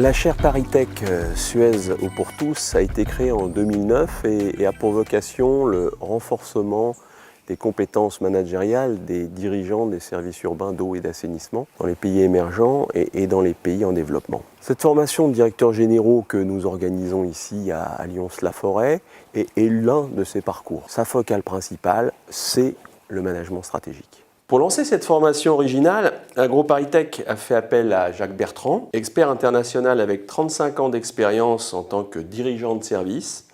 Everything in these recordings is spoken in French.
La chaire ParisTech Suez ou pour tous a été créée en 2009 et a pour vocation le renforcement des compétences managériales des dirigeants des services urbains d'eau et d'assainissement dans les pays émergents et dans les pays en développement. Cette formation de directeurs généraux que nous organisons ici à Lyons-la-Forêt est l'un de ces parcours. Sa focale principale, c'est le management stratégique. Pour lancer cette formation originale, AgroParisTech a fait appel à Jacques Bertrand, expert international avec 35 ans d'expérience en tant que dirigeant de service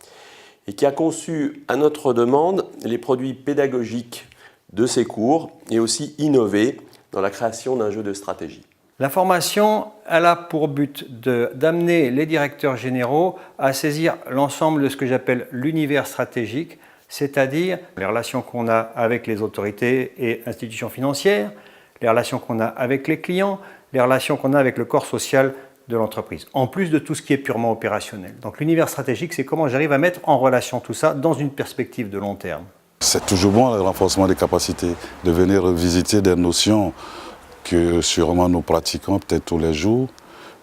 et qui a conçu à notre demande les produits pédagogiques de ces cours et aussi innové dans la création d'un jeu de stratégie. La formation, elle a pour but d'amener les directeurs généraux à saisir l'ensemble de ce que j'appelle l'univers stratégique, c'est-à-dire les relations qu'on a avec les autorités et institutions financières, les relations qu'on a avec les clients, les relations qu'on a avec le corps social de l'entreprise, en plus de tout ce qui est purement opérationnel. Donc l'univers stratégique, c'est comment j'arrive à mettre en relation tout ça dans une perspective de long terme. C'est toujours bon le renforcement des capacités, de venir visiter des notions que sûrement nous pratiquons peut-être tous les jours,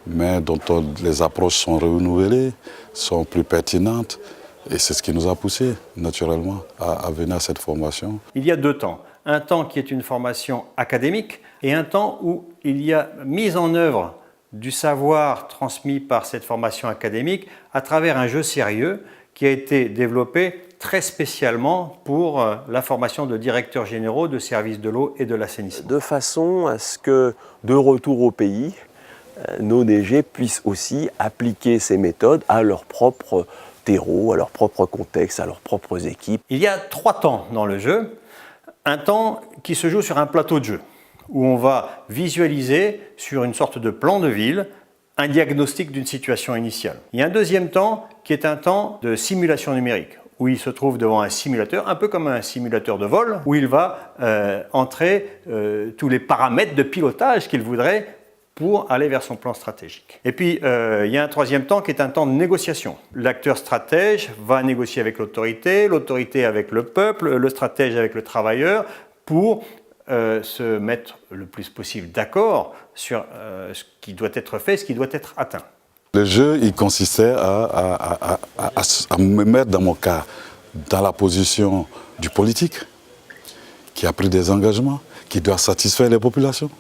mais dont les approches sont renouvelées, sont plus pertinentes. Et c'est ce qui nous a poussé naturellement à venir à cette formation. Il y a deux temps. Un temps qui est une formation académique et un temps où il y a mise en œuvre du savoir transmis par cette formation académique à travers un jeu sérieux qui a été développé très spécialement pour la formation de directeurs généraux de services de l'eau et de l'assainissement. De façon à ce que, de retour au pays, nos DG puissent aussi appliquer ces méthodes à leur propre terreau, à leur propre contexte, à leurs propres équipes. Il y a trois temps dans le jeu. Un temps qui se joue sur un plateau de jeu, où on va visualiser sur une sorte de plan de ville un diagnostic d'une situation initiale. Il y a un deuxième temps qui est un temps de simulation numérique, où il se trouve devant un simulateur, un peu comme un simulateur de vol, où il va entrer tous les paramètres de pilotage qu'il voudrait pour aller vers son plan stratégique. Et puis, il y a un troisième temps qui est un temps de négociation. L'acteur stratège va négocier avec l'autorité, l'autorité avec le peuple, le stratège avec le travailleur, pour se mettre le plus possible d'accord sur ce qui doit être fait, ce qui doit être atteint. Le jeu, il consistait à me mettre dans mon cas, dans la position du politique, qui a pris des engagements, qui doit satisfaire les populations.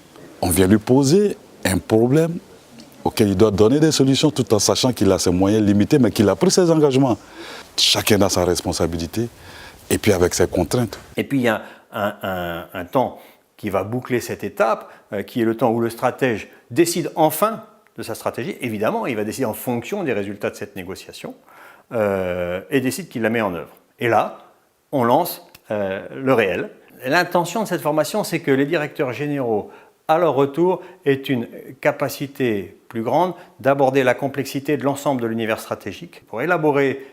On vient lui poser un problème auquel il doit donner des solutions tout en sachant qu'il a ses moyens limités, mais qu'il a pris ses engagements. Chacun a sa responsabilité et puis avec ses contraintes. Et puis il y a un temps qui va boucler cette étape, qui est le temps où le stratège décide enfin de sa stratégie. Évidemment, il va décider en fonction des résultats de cette négociation et décide qu'il la met en œuvre. Et là, on lance le réel. L'intention de cette formation, c'est que les directeurs généraux à leur retour, est une capacité plus grande d'aborder la complexité de l'ensemble de l'univers stratégique pour élaborer,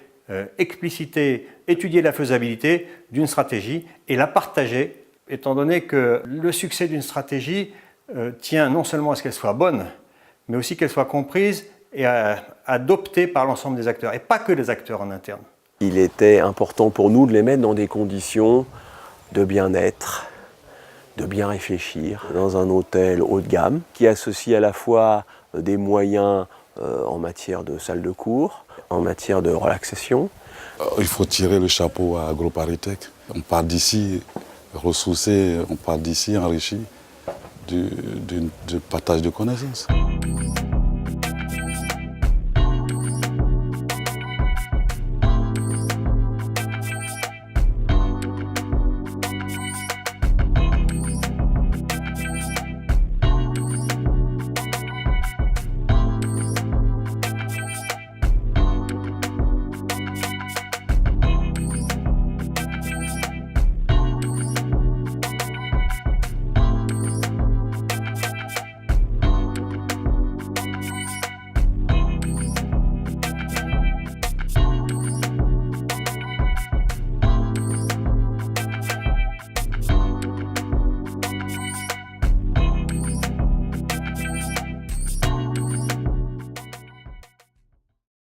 expliciter, étudier la faisabilité d'une stratégie et la partager, étant donné que le succès d'une stratégie tient non seulement à ce qu'elle soit bonne, mais aussi qu'elle soit comprise et adoptée par l'ensemble des acteurs, et pas que les acteurs en interne. Il était important pour nous de les mettre dans des conditions de bien-être, de bien réfléchir dans un hôtel haut de gamme qui associe à la fois des moyens en matière de salle de cours, en matière de relaxation. Il faut tirer le chapeau à AgroParisTech. On part d'ici ressourcé, on part d'ici enrichi du partage de connaissances.